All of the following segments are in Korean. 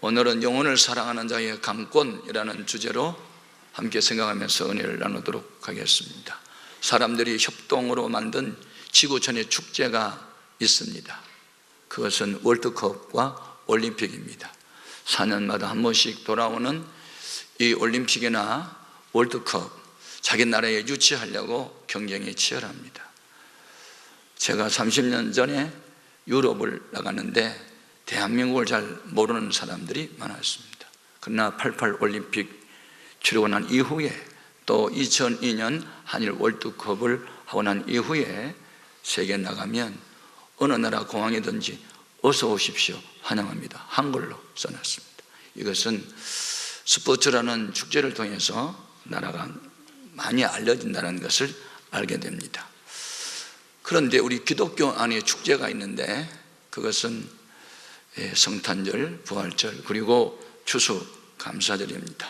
오늘은 영혼을 사랑하는 자의 강권이라는 주제로 함께 생각하면서 은혜를 나누도록 하겠습니다. 사람들이 협동으로 만든 지구촌의 축제가 있습니다. 그것은 월드컵과 올림픽입니다. 4년마다 한 번씩 돌아오는 이 올림픽이나 월드컵, 자기 나라에 유치하려고 경쟁이 치열합니다. 제가 30년 전에 유럽을 나갔는데 대한민국을 잘 모르는 사람들이 많았습니다. 그러나 88 올림픽 치르고 난 이후에 또 2002년 한일 월드컵을 하고 난 이후에 세계에 나가면 어느 나라 공항이든지 어서 오십시오, 환영합니다, 한글로 써놨습니다. 이것은 스포츠라는 축제를 통해서 나라가 많이 알려진다는 것을 알게 됩니다. 그런데 우리 기독교 안에 축제가 있는데 그것은 성탄절, 부활절, 그리고 추수감사절입니다.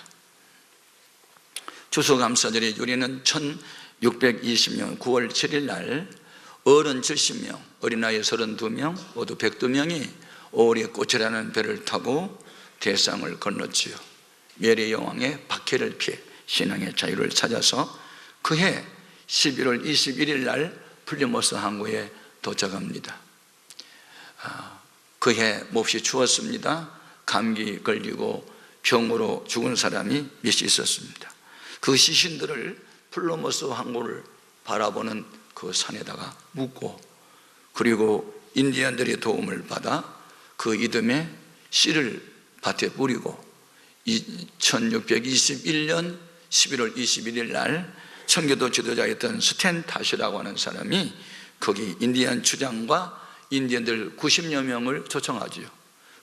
추수감사절의 유래는 1620년 9월 7일 날 어른 70명, 어린아이 32명, 모두 102명이 오리의 꽃이라는 배를 타고 대상을 건넜지요. 메리 여왕의 박해를 피해 신앙의 자유를 찾아서 그해 11월 21일 날 플리머스 항구에 도착합니다. 그해 몹시 추웠습니다. 감기 걸리고 병으로 죽은 사람이 몇이 있었습니다. 그 시신들을 플리머스 항구를 바라보는 그 산에다가 묻고, 그리고 인디언들의 도움을 받아 그 이듬해 씨를 밭에 뿌리고 1621년 11월 21일 날 청교도 지도자였던 스탠타시라고 하는 사람이 거기 인디언 주장과 인디언들 90여 명을 초청하지요.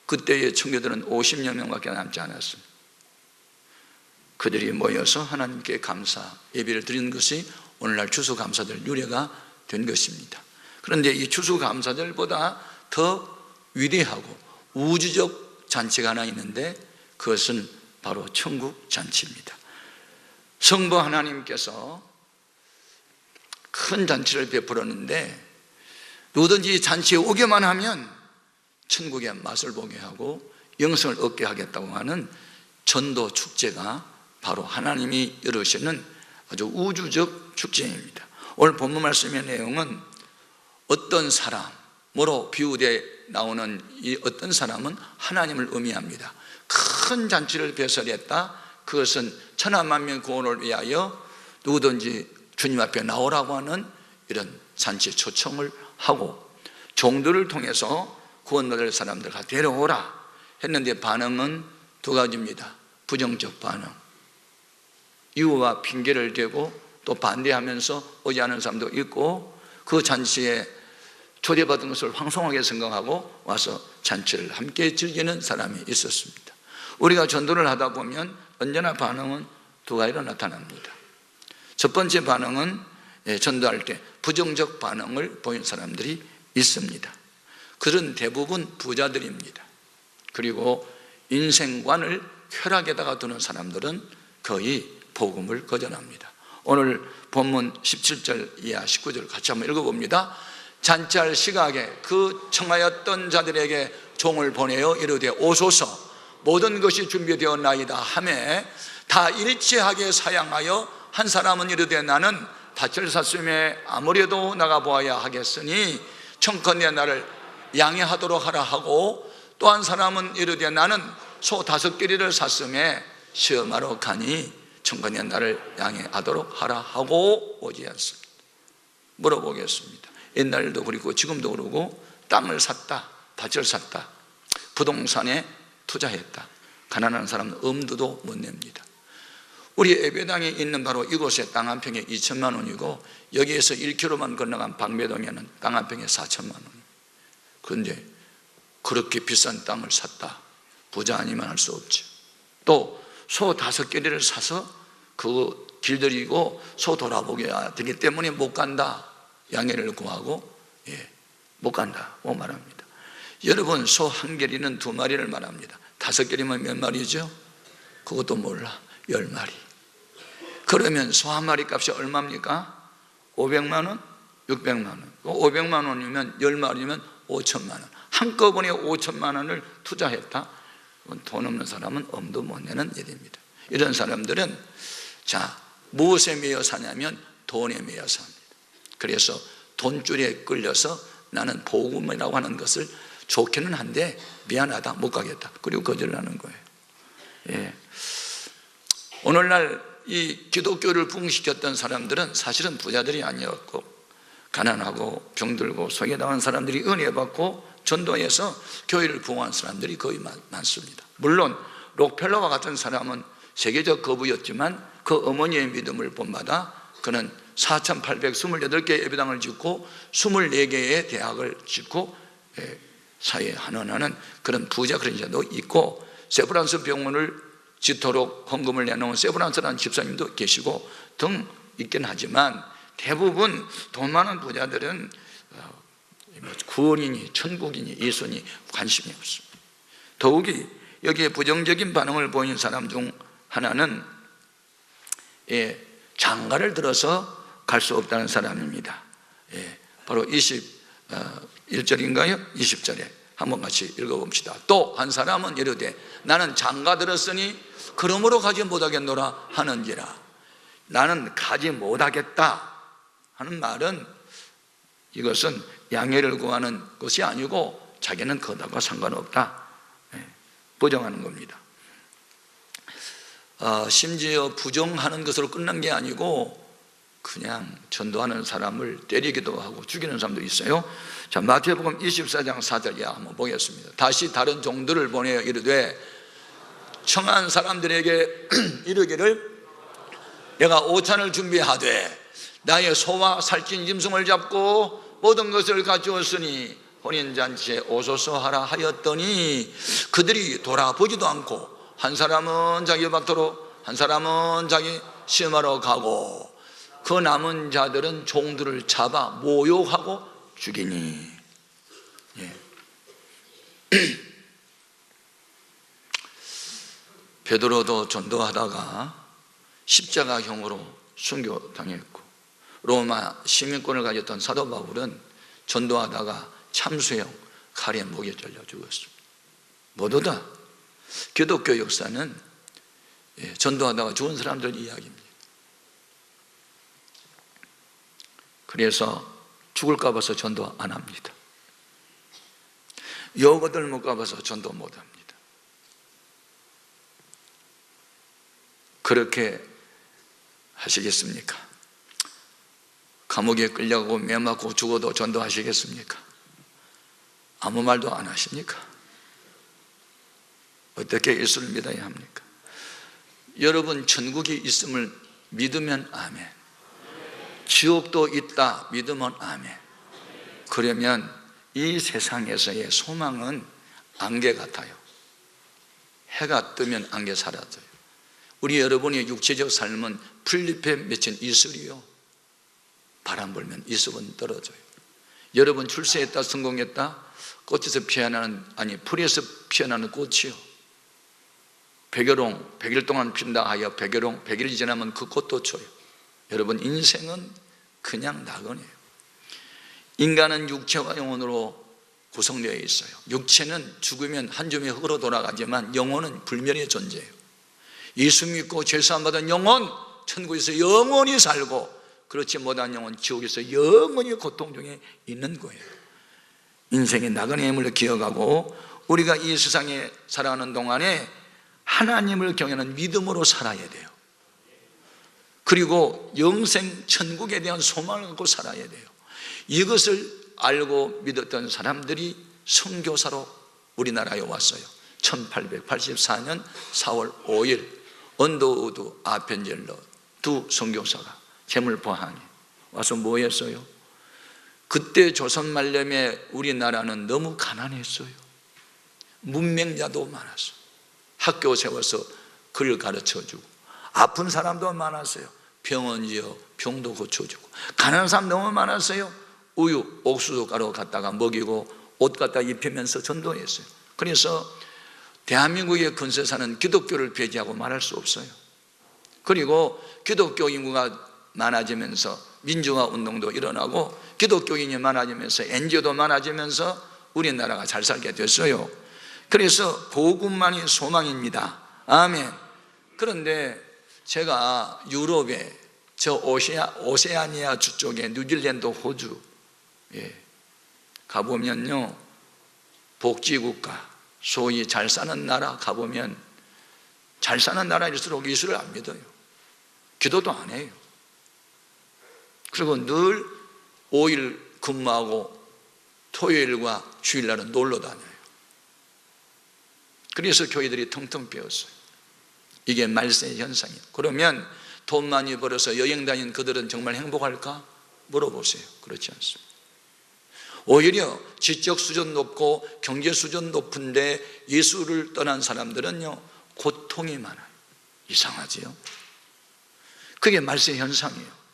그때의 청교도는 50여 명밖에 남지 않았습니다. 그들이 모여서 하나님께 감사 예배를 드리는 것이 오늘날 추수감사절 유래가 된 것입니다. 그런데 이 추수감사절보다 더 위대하고 우주적 잔치가 하나 있는데 그것은 바로 천국 잔치입니다. 성부 하나님께서 큰 잔치를 베풀었는데 누구든지 잔치에 오기만 하면 천국의 맛을 보게 하고 영생을 얻게 하겠다고 하는 전도 축제가 바로 하나님이 이루시는 아주 우주적 축제입니다. 오늘 본문 말씀의 내용은 어떤 사람으로 비유되어 나오는 이 어떤 사람은 하나님을 의미합니다. 큰 잔치를 배설했다. 그것은 천하만민 구원을 위하여 누구든지 주님 앞에 나오라고 하는 이런 잔치에 초청을 하고 종들을 통해서 구원받을 사람들 다 데려오라 했는데 반응은 두 가지입니다. 부정적 반응, 이유와 핑계를 대고 또 반대하면서 오지 않은 사람도 있고, 그 잔치에 초대받은 것을 황송하게 생각하고 와서 잔치를 함께 즐기는 사람이 있었습니다. 우리가 전도를 하다 보면 언제나 반응은 두 가지로 나타납니다. 첫 번째 반응은 전도할 때 부정적 반응을 보인 사람들이 있습니다. 그런 대부분 부자들입니다. 그리고 인생관을 쾌락에다가 두는 사람들은 거의 복음을 거절합니다. 오늘 본문 17절 이하 19절 같이 한번 읽어봅니다. 잔치할 시각에 그 청하였던 자들에게 종을 보내어 이르되 오소서, 모든 것이 준비되었나이다 하매 다 일치하게 사양하여 한 사람은 이르되 나는 밭을 샀음에 아무래도 나가보아야 하겠으니 청컨대 나를 양해하도록 하라 하고, 또 한 사람은 이르되 나는 소 5개리를 샀음에 시험하러 가니 청컨대 나를 양해하도록 하라 하고 오지 않습니다. 물어보겠습니다. 옛날도 그렇고 지금도 그러고 땅을 샀다, 밭을 샀다, 부동산에 투자했다, 가난한 사람은 엄두도 못 냅니다. 우리 예배당에 있는 바로 이곳에 땅 한 평에 2천만 원이고 여기에서 1km만 건너간 방배동에는 땅 한 평에 4천만 원. 그런데 그렇게 비싼 땅을 샀다, 부자 아니면 할 수 없죠. 또 소 5개리를 사서 그 길들이고 소 돌아보게 되기 때문에 못 간다, 양해를 구하고 못 간다고 말합니다. 여러분, 소 1개리는 2마리를 말합니다. 5개리면 몇 마리죠? 그것도 몰라. 10마리. 그러면 소 한 마리 값이 얼마입니까? 500만 원? 600만 원. 500만 원이면 10마리면 5천만 원. 한꺼번에 5천만 원을 투자했다. 돈 없는 사람은 엄도 못 내는 일입니다. 이런 사람들은 무엇에 매여 사냐면 돈에 매여 삽니다. 그래서 돈줄에 끌려서 나는 복음이라고 하는 것을 좋기는 한데 미안하다, 못 가겠다, 그리고 거절하는 거예요. 예. 오늘날 이 기독교를 부흥시켰던 사람들은 사실은 부자들이 아니었고 가난하고 병들고 소외당한 사람들이 은혜 받고 전도해서 교회를 부흥한 사람들이 거의 많습니다. 물론 록펠러와 같은 사람은 세계적 거부였지만 그 어머니의 믿음을 본받아 그는 4,828개 예배당을 짓고 24개의 대학을 짓고 사회에 환원하는 그런 부자 그런 자도 있고, 세브란스 병원을 짓도록 헌금을 내놓은 세브란스라는 집사님도 계시고 등 있긴 하지만, 대부분 돈 많은 부자들은 구원이니 천국이니 예수니 관심이 없습니다. 더욱이 여기에 부정적인 반응을 보인 사람 중 하나는 장가를 들어서 갈 수 없다는 사람입니다. 바로 21절인가요? 20절에 한번 같이 읽어봅시다. 또 한 사람은 이르되 나는 장가 들었으니 그러므로 가지 못하겠노라 하는지라. 나는 가지 못하겠다 하는 말은 이것은 양해를 구하는 것이 아니고 자기는 그것과 상관없다 부정하는 겁니다. 심지어 부정하는 것으로 끝난 게 아니고 그냥 전도하는 사람을 때리기도 하고 죽이는 사람도 있어요. 자, 마태복음 24장 4절 이하 한번 보겠습니다. 다시 다른 종들을 보내어 이르되 청한 사람들에게 이르기를 내가 오찬을 준비하되 나의 소와 살찐 짐승을 잡고 모든 것을 가져왔으니 혼인잔치에 오소서 하라 하였더니 그들이 돌아보지도 않고 한 사람은 자기 밭으로 한 사람은 자기 심하러 가고 그 남은 자들은 종들을 잡아 모욕하고 죽이니. 베드로도 전도하다가 십자가형으로 순교당했고, 로마 시민권을 가졌던 사도 바울은 전도하다가 참수형 칼에 목에 잘려 죽었습니다. 모두 다 기독교 역사는 전도하다가 죽은 사람들 이야기입니다. 그래서 죽을까 봐서 전도 안 합니다. 욕 얻을까 봐서 전도 못 합니다. 그렇게 하시겠습니까? 감옥에 끌려가고 매 맞고 죽어도 전도하시겠습니까? 아무 말도 안 하십니까? 어떻게 예수를 믿어야 합니까? 여러분, 천국이 있음을 믿으면 아멘, 지옥도 있다 믿으면 아멘. 그러면 이 세상에서의 소망은 안개 같아요. 해가 뜨면 안개 사라져요. 우리 여러분의 육체적 삶은 풀잎에 맺힌 이슬이요, 바람 불면 이슬은 떨어져요. 여러분 출세했다 성공했다 꽃에서 피어나는, 아니 풀에서 피어나는 꽃이요, 백여롱 100일 동안 핀다 하여 백여롱 100일이 지나면 그 꽃도 쳐요. 여러분 인생은 그냥 낙원이에요. 인간은 육체와 영혼으로 구성되어 있어요. 육체는 죽으면 한 줌의 흙으로 돌아가지만 영혼은 불멸의 존재예요. 예수 믿고 죄 사함 받은 영혼 천국에서 영원히 살고, 그렇지 못한 영혼 지옥에서 영원히 고통 중에 있는 거예요. 인생의 나그네임을 기억하고 우리가 이 세상에 살아가는 동안에 하나님을 경외하는 믿음으로 살아야 돼요. 그리고 영생 천국에 대한 소망을 갖고 살아야 돼요. 이것을 알고 믿었던 사람들이 선교사로 우리나라에 왔어요. 1884년 4월 5일 언더우드 아펜젤러 두 선교사가 재물포항에 와서 뭐 했어요? 그때 조선 말년에 우리나라는 너무 가난했어요. 문맹자도 많았어요. 학교 세워서 글 가르쳐주고, 아픈 사람도 많았어요. 병원 지어 병도 고쳐주고, 가난한 사람 너무 많았어요. 우유, 옥수수 가루 갖다가 먹이고 옷 갖다 입히면서 전도했어요. 그래서 대한민국의 근세사는 기독교를 배제하고 말할 수 없어요. 그리고 기독교 인구가 많아지면서 민주화 운동도 일어나고 기독교인이 많아지면서 NGO도 많아지면서 우리나라가 잘 살게 됐어요. 그래서 복음만이 소망입니다. 아멘. 그런데 제가 유럽에 저 오세아니아 쪽에 뉴질랜드, 호주 가보면요, 복지국가, 소위 잘 사는 나라 가보면 잘 사는 나라일수록 예수를 안 믿어요. 기도도 안 해요. 그리고 늘 5일 근무하고 토요일과 주일날은 놀러 다녀요. 그래서 교회들이 텅텅 비었어요. 이게 말세의 현상이에요. 그러면 돈 많이 벌어서 여행 다닌 그들은 정말 행복할까? 물어보세요. 그렇지 않습니다. 오히려 지적 수준 높고 경제 수준 높은데 예수를 떠난 사람들은요, 고통이 많아요. 이상하지요? 그게 말세의 현상이에요.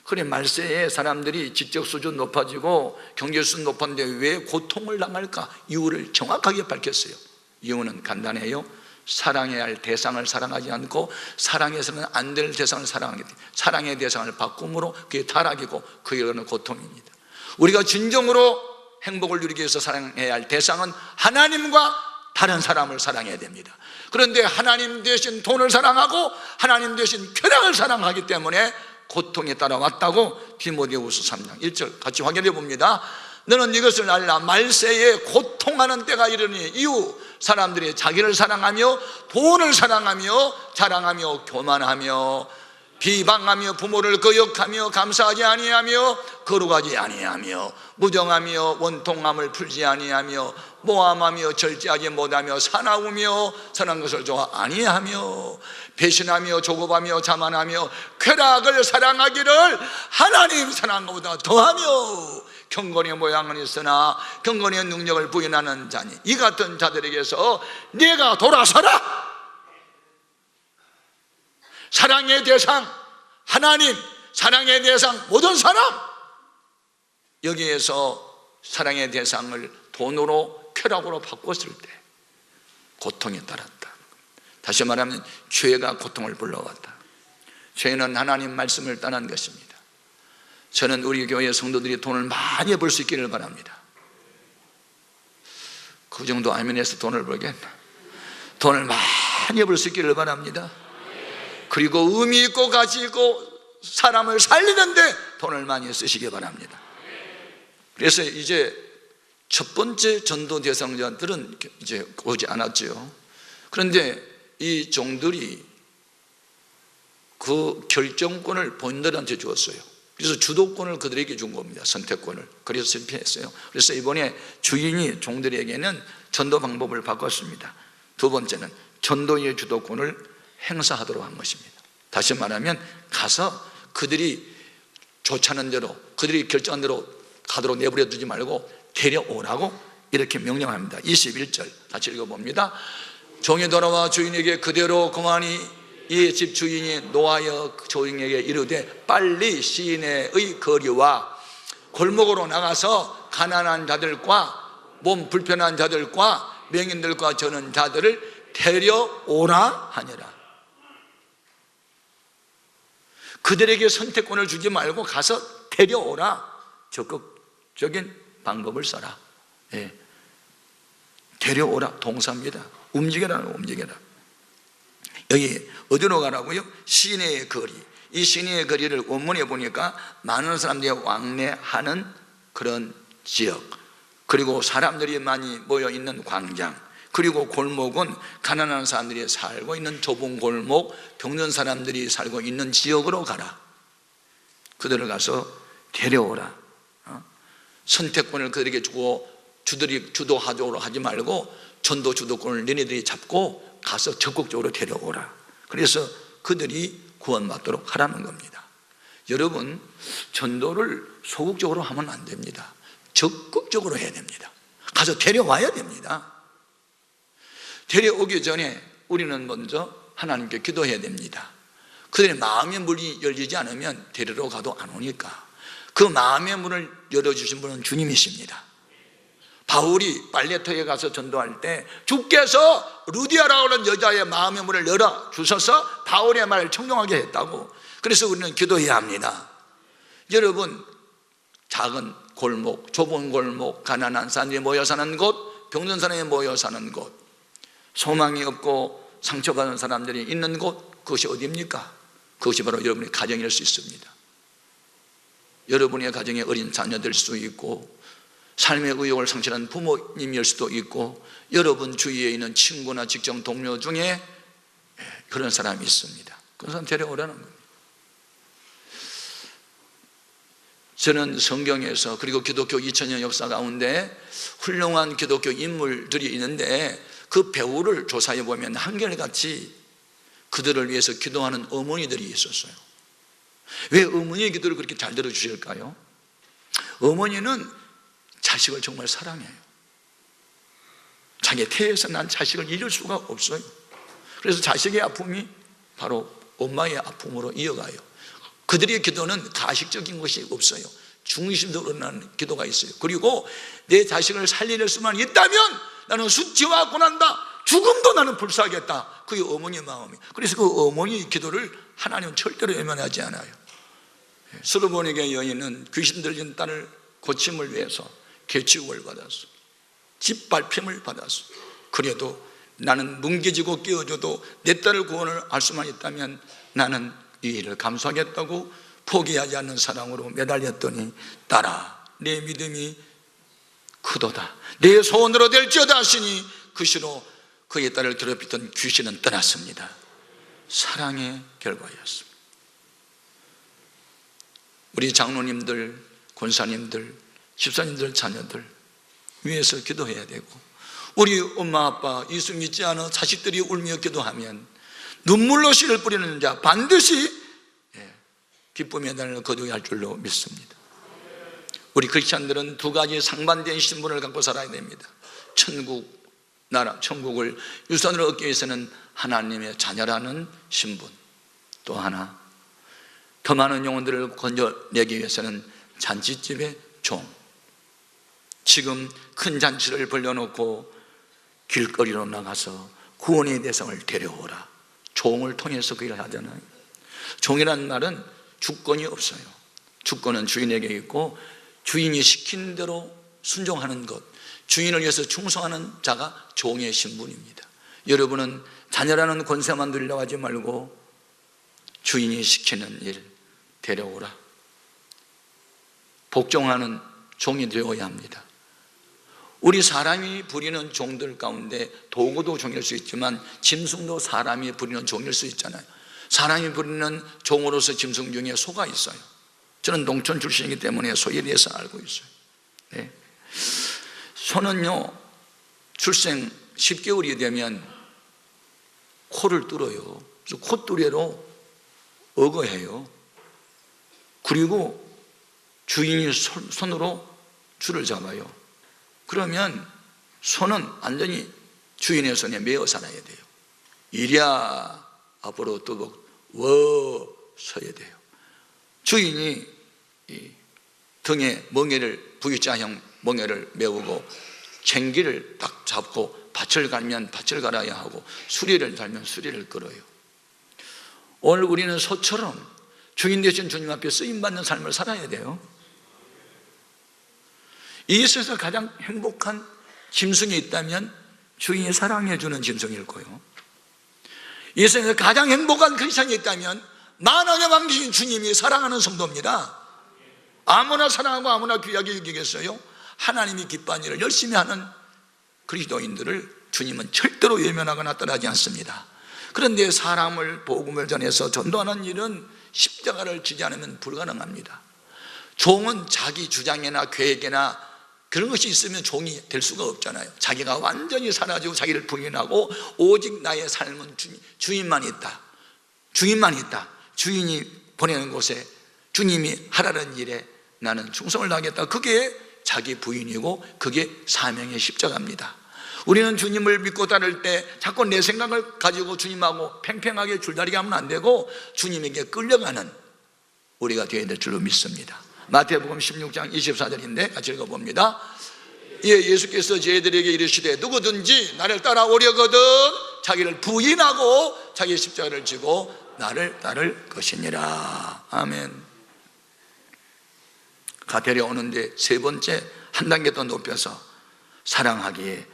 그래, 말세에 사람들이 지적 수준 높아지고 경제 수준 높았는데 왜 고통을 당할까? 이유를 정확하게 밝혔어요. 이유는 간단해요. 사랑해야 할 대상을 사랑하지 않고 사랑해서는 안 될 대상을 사랑하게 돼요. 사랑의 대상을 바꿈으로 그게 타락이고 그게 오는 고통입니다. 우리가 진정으로 행복을 누리기 위해서 사랑해야 할 대상은 하나님과 다른 사람을 사랑해야 됩니다. 그런데 하나님 대신 돈을 사랑하고 하나님 대신 쾌락을 사랑하기 때문에 고통이 따라왔다고 디모데후서 3장 1절 같이 확인해 봅니다. 너는 이것을 알라. 말세에 고통하는 때가 이르니 이후 사람들이 자기를 사랑하며 돈을 사랑하며 자랑하며 교만하며 비방하며 부모를 거역하며 감사하지 아니하며 거룩하지 아니하며 무정하며 원통함을 풀지 아니하며 모함하며 절제하지 못하며 사나우며 선한 것을 좋아 아니하며 배신하며 조급하며 자만하며 쾌락을 사랑하기를 하나님 사랑한 것보다 더하며 경건의 모양은 있으나 경건의 능력을 부인하는 자니 이 같은 자들에게서 네가 돌아서라. 사랑의 대상 하나님, 사랑의 대상 모든 사람, 여기에서 사랑의 대상을 돈으로 쾌락으로 바꿨을 때 고통이 따랐다. 다시 말하면 죄가 고통을 불러왔다. 죄는 하나님 말씀을 떠난 것입니다. 저는 우리 교회 성도들이 돈을 많이 벌 수 있기를 바랍니다. 그 정도 아멘에서 돈을 벌겠나? 돈을 많이 벌 수 있기를 바랍니다. 그리고 의미 있고 가치 있고 사람을 살리는데 돈을 많이 쓰시기 바랍니다. 그래서 이제 첫 번째 전도 대상자들은 이제 오지 않았죠. 그런데 이 종들이 그 결정권을 본인들한테 주었어요. 그래서 주도권을 그들에게 준 겁니다. 선택권을. 그래서 실패했어요. 그래서 이번에 주인이 종들에게는 전도 방법을 바꿨습니다. 두 번째는 전도의 주도권을 행사하도록 한 것입니다. 다시 말하면 가서 그들이 좋자는 대로 그들이 결정한 대로 가도록 내버려 두지 말고 데려오라고 이렇게 명령합니다. 21절 같이 읽어봅니다. 종이 돌아와 주인에게 그대로 그만이 이 집 주인이 노하여 종에게 이르되 빨리 시내의 거리와 골목으로 나가서 가난한 자들과 몸 불편한 자들과 명인들과 저는 자들을 데려오라 하니라. 그들에게 선택권을 주지 말고 가서 데려오라. 적극적인 방법을 써라. 데려오라. 동사입니다. 움직여라는 움직여라. 여기 어디로 가라고요? 시내의 거리. 이 시내의 거리를 원문에 보니까 많은 사람들이 왕래하는 그런 지역, 그리고 사람들이 많이 모여있는 광장, 그리고 골목은 가난한 사람들이 살고 있는 좁은 골목, 병든 사람들이 살고 있는 지역으로 가라. 그들을 가서 데려오라. 선택권을 그들에게 주고 주들이 주도하도록 하지 말고 전도 주도권을 너희들이 잡고 가서 적극적으로 데려오라. 그래서 그들이 구원받도록 하라는 겁니다. 여러분, 전도를 소극적으로 하면 안 됩니다. 적극적으로 해야 됩니다. 가서 데려와야 됩니다. 데려오기 전에 우리는 먼저 하나님께 기도해야 됩니다. 그들의 마음의 문이 열리지 않으면 데리러 가도 안 오니까 그 마음의 문을 열어주신 분은 주님이십니다. 바울이 발레토에 가서 전도할 때 주께서 루디아라고 하는 여자의 마음의 문을 열어주셔서 바울의 말을 청종하게 했다고. 그래서 우리는 기도해야 합니다. 여러분, 작은 골목, 좁은 골목, 가난한 사람들이 모여 사는 곳, 병든 사람이 모여 사는 곳, 소망이 없고 상처받은 사람들이 있는 곳, 그것이 어디입니까? 그것이 바로 여러분의 가정일 수 있습니다. 여러분의 가정에 어린 자녀들 수 있고, 삶의 의욕을 상실한 부모님일 수도 있고, 여러분 주위에 있는 친구나 직장 동료 중에 그런 사람이 있습니다. 그런 사람 데려오라는 겁니다. 저는 성경에서, 그리고 기독교 2000년 역사 가운데 훌륭한 기독교 인물들이 있는데, 그 배우를 조사해 보면 한결같이 그들을 위해서 기도하는 어머니들이 있었어요. 왜 어머니의 기도를 그렇게 잘 들어주실까요? 어머니는 자식을 정말 사랑해요. 자기 태에서 난 자식을 잃을 수가 없어요. 그래서 자식의 아픔이 바로 엄마의 아픔으로 이어가요. 그들의 기도는 가식적인 것이 없어요. 중심적으로 나는 기도가 있어요. 그리고 내 자식을 살릴 수만 있다면 나는 수치와 고난다, 죽음도 나는 불사하겠다. 그게 어머니의 마음이에요. 그래서 그 어머니의 기도를 하나님은 절대로 외면하지 않아요. 솔로몬에게 여인은 귀신 들린 딸을 고침을 위해서 개취급을 받았어. 짓밟힘을 받았어. 그래도 나는 뭉개지고 깨어져도 내 딸을 구원을 할 수만 있다면 나는 이 일을 감수하겠다고 포기하지 않는 사랑으로 매달렸더니, 딸아, 내 믿음이 크도다, 내 소원으로 될지어다 하시니 그 시로 그의 딸을 괴롭히던 귀신은 떠났습니다. 사랑의 결과였습니다. 우리 장로님들, 권사님들, 집사님들 자녀들 위해서 기도해야 되고, 우리 엄마 아빠 예수 믿지 않아 자식들이 울며 기도하면 눈물로 씨를 뿌리는 자 반드시 기쁨의 날을 거두게 할 줄로 믿습니다. 우리 크리스찬들은 두 가지 상반된 신분을 갖고 살아야 됩니다. 천국을 유산으로 얻기 위해서는 하나님의 자녀라는 신분, 또 하나 더 많은 영혼들을 건져내기 위해서는 잔치집의 종. 지금 큰 잔치를 벌려놓고 길거리로 나가서 구원의 대상을 데려오라, 종을 통해서 그 일을 하잖아요. 종이라는 말은 주권이 없어요. 주권은 주인에게 있고, 주인이 시킨 대로 순종하는 것, 주인을 위해서 충성하는 자가 종의 신분입니다. 여러분은 자녀라는 권세만 누리려고 하지 말고 주인이 시키는 일 데려오라, 복종하는 종이 되어야 합니다. 우리 사람이 부리는 종들 가운데 도구도 종일 수 있지만 짐승도 사람이 부리는 종일 수 있잖아요. 사람이 부리는 종으로서 짐승 중에 소가 있어요. 저는 농촌 출신이기 때문에 소에 대해서 알고 있어요. 네. 소는요, 출생 10개월이 되면 코를 뚫어요. 그래서 콧뚜레로 어거해요. 그리고 주인이 손으로 줄을 잡아요. 그러면 소는 완전히 주인의 손에 매어 살아야 돼요. 이랴 앞으로 뚜벅 서야 돼요. 주인이 이 등에 멍에를, V자형 멍에를 메우고 쟁기를 딱 잡고 밭을 갈면 밭을 갈아야 하고 수리를 달면 수리를 끌어요. 오늘 우리는 소처럼 주인 되신 주님 앞에 쓰임받는 삶을 살아야 돼요. 이 세상에서 가장 행복한 짐승이 있다면 주인이 사랑해주는 짐승일 거예요. 이 세상에서 가장 행복한 크리스찬이 있다면 만왕의 왕이신 주님이 사랑하는 성도입니다. 아무나 사랑하고 아무나 귀하게 여기겠어요? 하나님이 기뻐하는 일을 열심히 하는 그리스도인들을 주님은 절대로 외면하거나 떠나지 않습니다. 그런데 사람을 복음을 전해서 전도하는 일은 십자가를 지지 않으면 불가능합니다. 종은 자기 주장이나 계획이나 그런 것이 있으면 종이 될 수가 없잖아요. 자기가 완전히 사라지고 자기를 부인하고 오직 나의 삶은 주인만 있다, 주인만 있다, 주인이 보내는 곳에 주님이 하라는 일에 나는 충성을 다하겠다, 그게 자기 부인이고 그게 사명의 십자가입니다. 우리는 주님을 믿고 따를 때 자꾸 내 생각을 가지고 주님하고 팽팽하게 줄다리기 하면 안 되고 주님에게 끌려가는 우리가 되어야 될 줄로 믿습니다. 마태복음 16장 24절인데 같이 읽어봅니다. 예수께서 저희들에게 이르시되 누구든지 나를 따라오려거든 자기를 부인하고 자기 십자가를 지고 나를 따를 것이니라. 아멘. 데려오는데 세 번째 한 단계 더 높여서 사랑하기에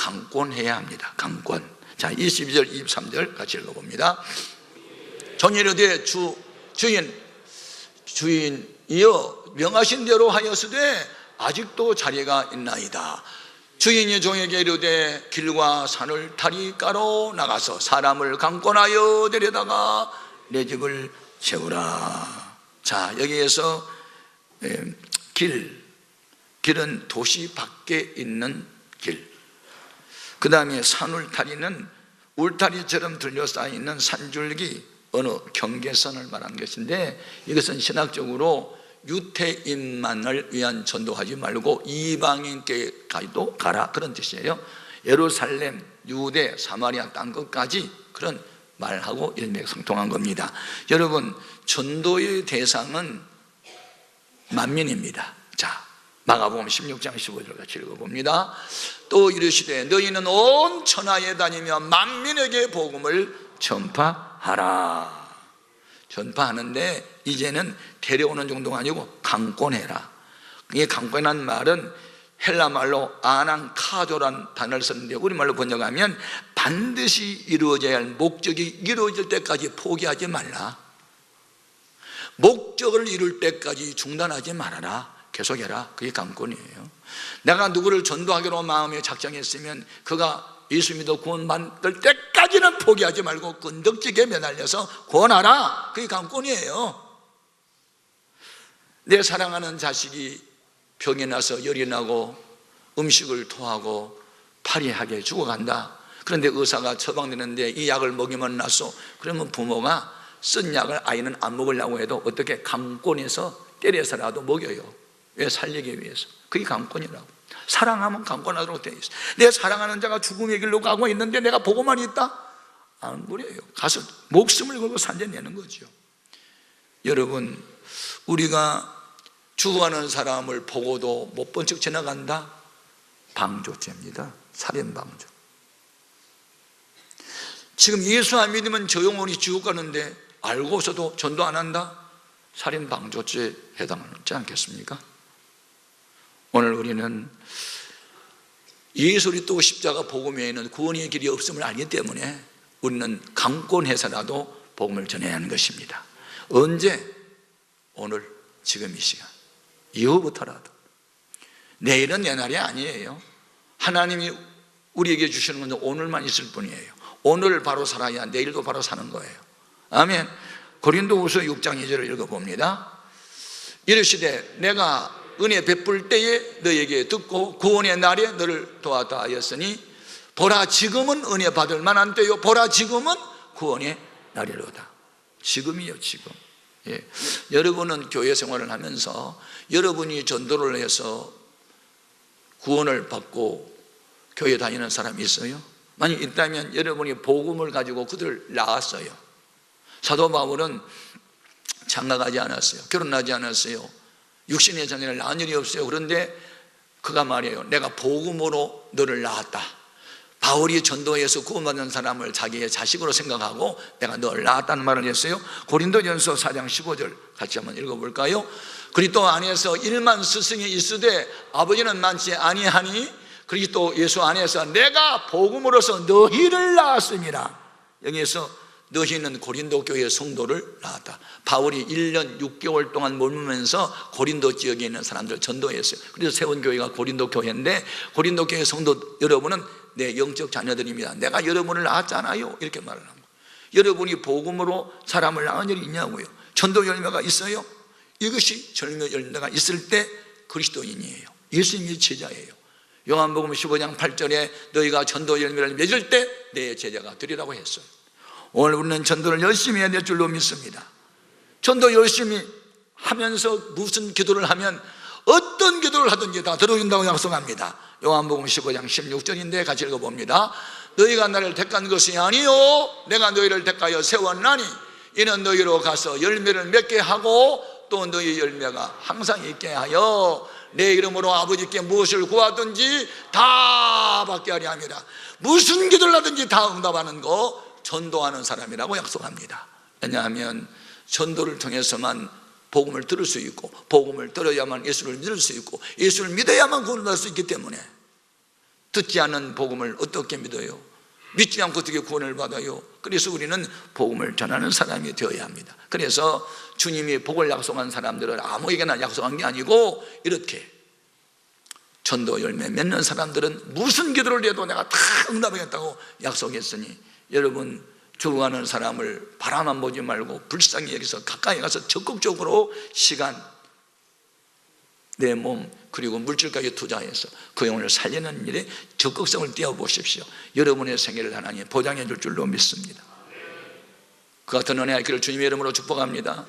강권해야 합니다. 강권. 자, 22절 23절 같이 읽어봅니다. 종이 이르되 주인이여 명하신 대로 하였으되 아직도 자리가 있나이다. 주인이 종에게 이르되 길과 산을 다리가로 나가서 사람을 강권하여 데려다가 내 집을 채우라. 자, 여기에서 길은 도시 밖에 있는 길, 그 다음에 산울타리는 울타리처럼 둘러싸여 있는 산줄기, 어느 경계선을 말하는 것인데, 이것은 신학적으로 유태인만을 위한 전도하지 말고 이방인께까지도 가라, 그런 뜻이에요. 예루살렘, 유대, 사마리아 땅 끝까지 그런 말하고 일맥상통한 겁니다. 여러분, 전도의 대상은 만민입니다. 자, 마가복음 16장 15절 같이 읽어봅니다. 또 이르시되 너희는 온 천하에 다니며 만민에게 복음을 전파하라. 전파하는데 이제는 데려오는 정도가 아니고 강권해라. 이 강권이라는 말은 헬라 말로 아난카조라는 단어를 썼는데 우리말로 번역하면 반드시 이루어져야 할 목적이 이루어질 때까지 포기하지 말라. 목적을 이룰 때까지 중단하지 말아라. 계속해라. 그게 강권이에요. 내가 누구를 전도하기로 마음에 작정했으면 그가 예수 믿어 구원받을 때까지는 포기하지 말고 끈덕지게 매달려서 구원하라. 그게 강권이에요. 내 사랑하는 자식이 병이 나서 열이 나고 음식을 토하고 파리하게 죽어간다. 그런데 의사가 처방되는데 이 약을 먹이면 낫소. 그러면 부모가 쓴 약을 아이는 안 먹으려고 해도 어떻게 강권해서 때려서라도 먹여요. 왜? 살리기 위해서. 그게 강권이라고. 사랑하면 강권하도록 되어 있어요. 내 사랑하는 자가 죽음의 길로 가고 있는데 내가 보고만 있다? 안 그래요. 가서 목숨을 걸고 산재내는 거죠. 여러분, 우리가 죽어가는 사람을 보고도 못 본 척 지나간다? 방조죄입니다. 살인방조. 지금 예수 안 믿으면 저 영혼이 지옥 가는데 알고서도 전도 안 한다? 살인방조죄에 해당하지 않겠습니까? 오늘 우리는 예수 그리스도 십자가 복음 외에는 구원의 길이 없음을 알기 때문에 우리는 강권해서라도 복음을 전해야 하는 것입니다. 언제? 오늘, 지금 이 시간, 이후부터라도. 내일은 내 날이 아니에요. 하나님이 우리에게 주시는 건 오늘만 있을 뿐이에요. 오늘 바로 살아야 내일도 바로 사는 거예요. 아멘. 고린도후서 6장 2절을 읽어봅니다. 이르시되 내가 은혜 베풀 때에 너에게 듣고 구원의 날에 너를 도왔다 하였으니 보라 지금은 은혜 받을 만한 때요 보라 지금은 구원의 날이로다. 지금이요, 지금. 예. 여러분은 교회 생활을 하면서 여러분이 전도를 해서 구원을 받고 교회 다니는 사람이 있어요? 만약 있다면 여러분이 복음을 가지고 그들을 낳았어요. 사도 바울은 장가가지 않았어요. 결혼하지 않았어요. 육신의 자녀를 낳은 일이 없어요. 그런데 그가 말해요. 내가 복음으로 너를 낳았다. 바울이 전도해서 구원받는 사람을 자기의 자식으로 생각하고 내가 너를 낳았다는 말을 했어요. 고린도전서 4장 15절 같이 한번 읽어볼까요? 그리스도 안에서 1만 스승이 있으되 아버지는 많지 아니하니 그리스도 예수 안에서 내가 복음으로서 너희를 낳았습니다. 여기에서 너희는 고린도 교회 성도를 낳았다. 바울이 1년 6개월 동안 머물면서 고린도 지역에 있는 사람들 전도했어요. 그래서 세운 교회가 고린도 교회인데 고린도 교회 성도 여러분은 내 영적 자녀들입니다. 내가 여러분을 낳았잖아요. 이렇게 말을 합니다. 여러분이 복음으로 사람을 낳은 일이 있냐고요. 전도 열매가 있어요. 이것이 전도 열매가 있을 때 그리스도인이에요. 예수님의 제자예요. 요한복음 15장 8절에 너희가 전도 열매를 맺을 때 내 제자가 되리라고 했어요. 오늘 우리는 전도를 열심히 해야 될 줄로 믿습니다. 전도 열심히 하면서 무슨 기도를 하면 어떤 기도를 하든지 다 들어준다고 약속합니다. 요한복음 15장 16절인데 같이 읽어봅니다. 너희가 나를 택한 것이 아니요 내가 너희를 택하여 세웠나니 이는 너희로 가서 열매를 맺게 하고 또 너희 열매가 항상 있게 하여 내 이름으로 아버지께 무엇을 구하든지 다 받게 하려 함이라. 무슨 기도를 하든지 다 응답하는 거 전도하는 사람이라고 약속합니다. 왜냐하면 전도를 통해서만 복음을 들을 수 있고 복음을 들어야만 예수를 믿을 수 있고 예수를 믿어야만 구원을 받을 수 있기 때문에 듣지 않는 복음을 어떻게 믿어요? 믿지 않고 어떻게 구원을 받아요? 그래서 우리는 복음을 전하는 사람이 되어야 합니다. 그래서 주님이 복을 약속한 사람들은 아무에게나 약속한 게 아니고 이렇게 전도 열매 맺는 사람들은 무슨 기도를 해도 내가 다 응답하겠다고 약속했으니, 여러분 죽어가는 사람을 바라만 보지 말고 불쌍히 여기서 가까이 가서 적극적으로 시간, 내 몸 그리고 물질까지 투자해서 그 영혼을 살리는 일에 적극성을 띄워보십시오. 여러분의 생애를 하나님 보장해 줄 줄로 믿습니다. 그 같은 은혜의 길을 주님의 이름으로 축복합니다.